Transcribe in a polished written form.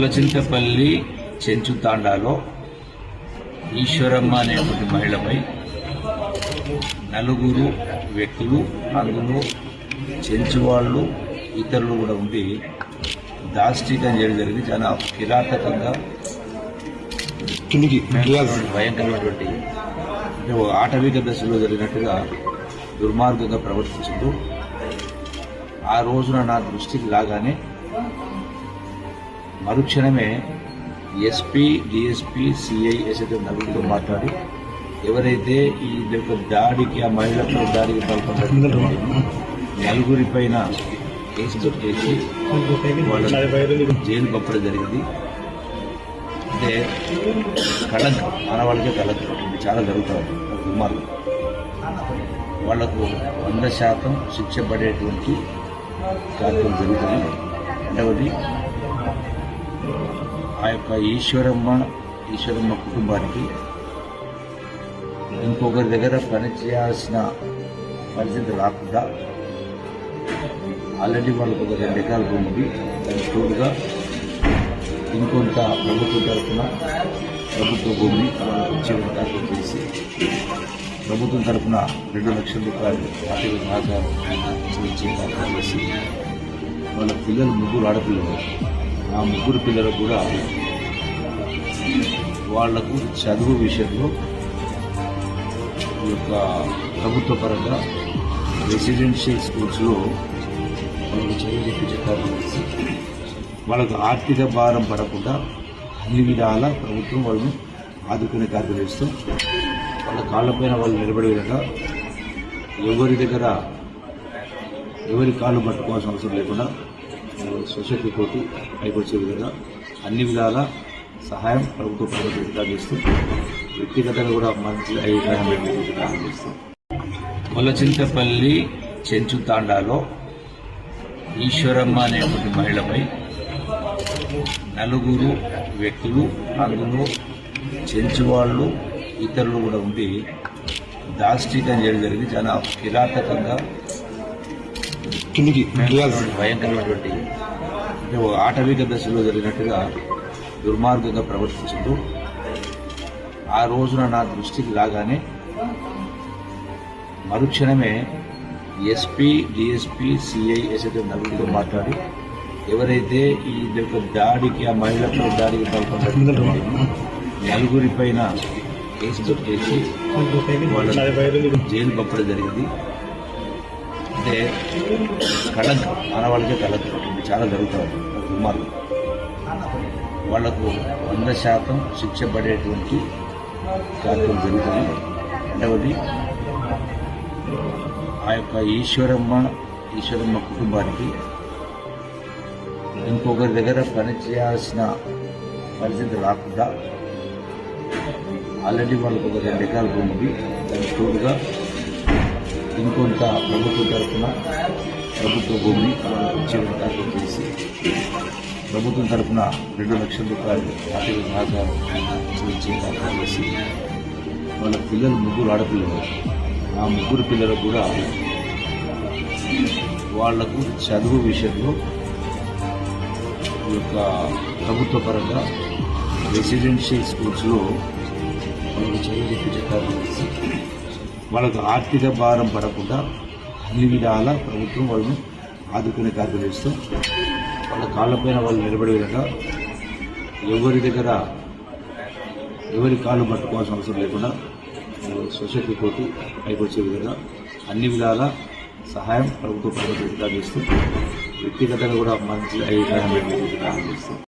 మొలచింతపల్లి చెంచుతాండాలో ఈశ్వరమ్మ అనేటువంటి మహిళపై నలుగురు వ్యక్తులు, అందులో చెంచువాళ్ళు, ఇతరులు కూడా ఉండి దాష్టికం చేయడం జరిగింది. చాలా కిరాతకంగా భయంకరమైనటువంటి అంటే ఆటవిక దశలో జరిగినట్టుగా దుర్మార్గంగా ప్రవర్తించుతూ ఆ రోజున నా దృష్టికి లాగానే మరుక్షణమే ఎస్పీ, డిఎస్పీ, సిఐ, ఎస్ఐ నలుగురితో మాట్లాడి ఎవరైతే ఈ యొక్క దాడికి, ఆ మహిళపై దాడికి పాల్పడ్డారో నలుగురి పైన కేసు చేసి వాళ్ళ జైలు పంపడం జరిగింది. అంటే కళంకం, ఆనవాళ్ళకే కళంకం, ఇది చాలా జరుగుతుంది దుర్మార్గం. వాళ్లకు 100% శిక్ష పడేటువంటి కార్యక్రమం జరుగుతుంది. రెండవది ఆ యొక్క ఈశ్వరమ్మ కుటుంబానికి ఇంకొకరి దగ్గర పనిచేయాల్సిన పరిస్థితి రాకుండా ఆల్రెడీ వాళ్ళకు ఒక 2 ఎకరాల భూమి ఉంది. దానికి తోడుగా ఇంకొంత ప్రభుత్వం తరఫున ప్రభుత్వ భూమిని వాళ్ళకు ఇచ్చే కార్యక్రమం చేసి ప్రభుత్వం తరఫున 2 లక్షల రూపాయలు ఆర్థిక సహకారం ఇచ్చే కార్యక్రమం చేసి వాళ్ళ పిల్లలు 3 ఆడపిల్లలు, ఆ 3 పిల్లలకు కూడా వాళ్లకు చదువు విషయంలో ఈ యొక్క ప్రభుత్వ పరంగా రెసిడెన్షియల్ స్కూల్స్లో వాళ్ళకు చదువు చెప్పించే కార్యక్రమం చేసి వాళ్ళకు ఆర్థిక భారం పడకుండా అన్ని విధాల ప్రభుత్వం వాళ్ళని ఆదుకునే కార్యక్రమం చేస్తూ వాళ్ళ కాళ్ళపైన వాళ్ళు నిలబడే విధంగా ఎవరి కాళ్ళు పట్టుకోవాల్సిన అవసరం లేకుండా సొసైటీ తోటి పైకొచ్చే విధంగా అన్ని విధాల సహాయం ప్రభుత్వ ప్రభుత్వం చేస్తూ వ్యక్తిగతంగా కూడా మంచి అభిప్రాయం చేస్తూ మొలచింతపల్లి చెంచుతాండాలో ఈశ్వరమ్మ అనేటువంటి మహిళపై నలుగురు వ్యక్తులు, అందులో చెంచువాళ్ళు, ఇతరులు కూడా ఉండి దాష్టికం చేయడం జరిగింది. చాలా కిరాతకంగా భయంకరమైనటువంటి అంటే ఆటవిక దశలో జరిగినట్టుగా దుర్మార్గంగా ప్రవర్తించుతూ ఆ రోజున నా దృష్టికి లాగానే మరుక్షణమే ఎస్పీ, డిఎస్పీ, సిఐ, ఎస్ఐ నలుగురితో మాట్లాడి ఎవరైతే ఈ యొక్క దాడికి, ఆ మహిళపై దాడికి పాల్పడ్డారో నలుగురి పైన కేసు చేసి వాళ్ళ జైలు పంపడం జరిగింది. అంటే కళంకం, ఆనవాళ్ళకే కళంకం, ఇది చాలా జరుగుతుంది దుర్మార్గం. వాళ్లకు 100% శిక్ష పడేటువంటి కార్యక్రమం జరుగుతుంది. రెండవది ఆ యొక్క ఈశ్వరమ్మ కుటుంబానికి ఇంకొకరి దగ్గర పనిచేయాల్సిన పరిస్థితి రాకుండా ఆల్రెడీ వాళ్ళకు ఒక 2 ఎకరాల భూమి ఉంది. దానికి తోడుగా ఇంకొంత ప్రభుత్వం తరఫున ప్రభుత్వ భూమిని వాళ్ళకు ఇచ్చే కార్యక్రమం చేసి ప్రభుత్వం తరఫున 2 లక్షల రూపాయలు ఆర్థిక సహకారం ఇచ్చే కార్యక్రమం చేసి వాళ్ళ పిల్లలు 3 ఆడపిల్లలు, ఆ 3 పిల్లలకు కూడా వాళ్లకు చదువు విషయంలో ఈ యొక్క ప్రభుత్వ పరంగా రెసిడెన్షియల్ స్కూల్స్లో వాళ్ళకు చదువు చెప్పించే కార్యక్రమం చేసి వాళ్ళకు ఆర్థిక భారం పడకుండా అన్ని విధాల ప్రభుత్వం వాళ్ళని ఆదుకునే కార్యక్రమం చేస్తూ వాళ్ళ కాళ్ళపైన వాళ్ళు నిలబడే విధంగా ఎవరి కాళ్ళు పట్టుకోవాల్సిన అవసరం లేకుండా సొసైటీ తోటి పైకొచ్చే విధంగా అన్ని విధాల సహాయం ప్రభుత్వ ప్రభుత్వం చేస్తూ వ్యక్తిగతంగా కూడా మంచి అభిప్రాయం చేస్తూ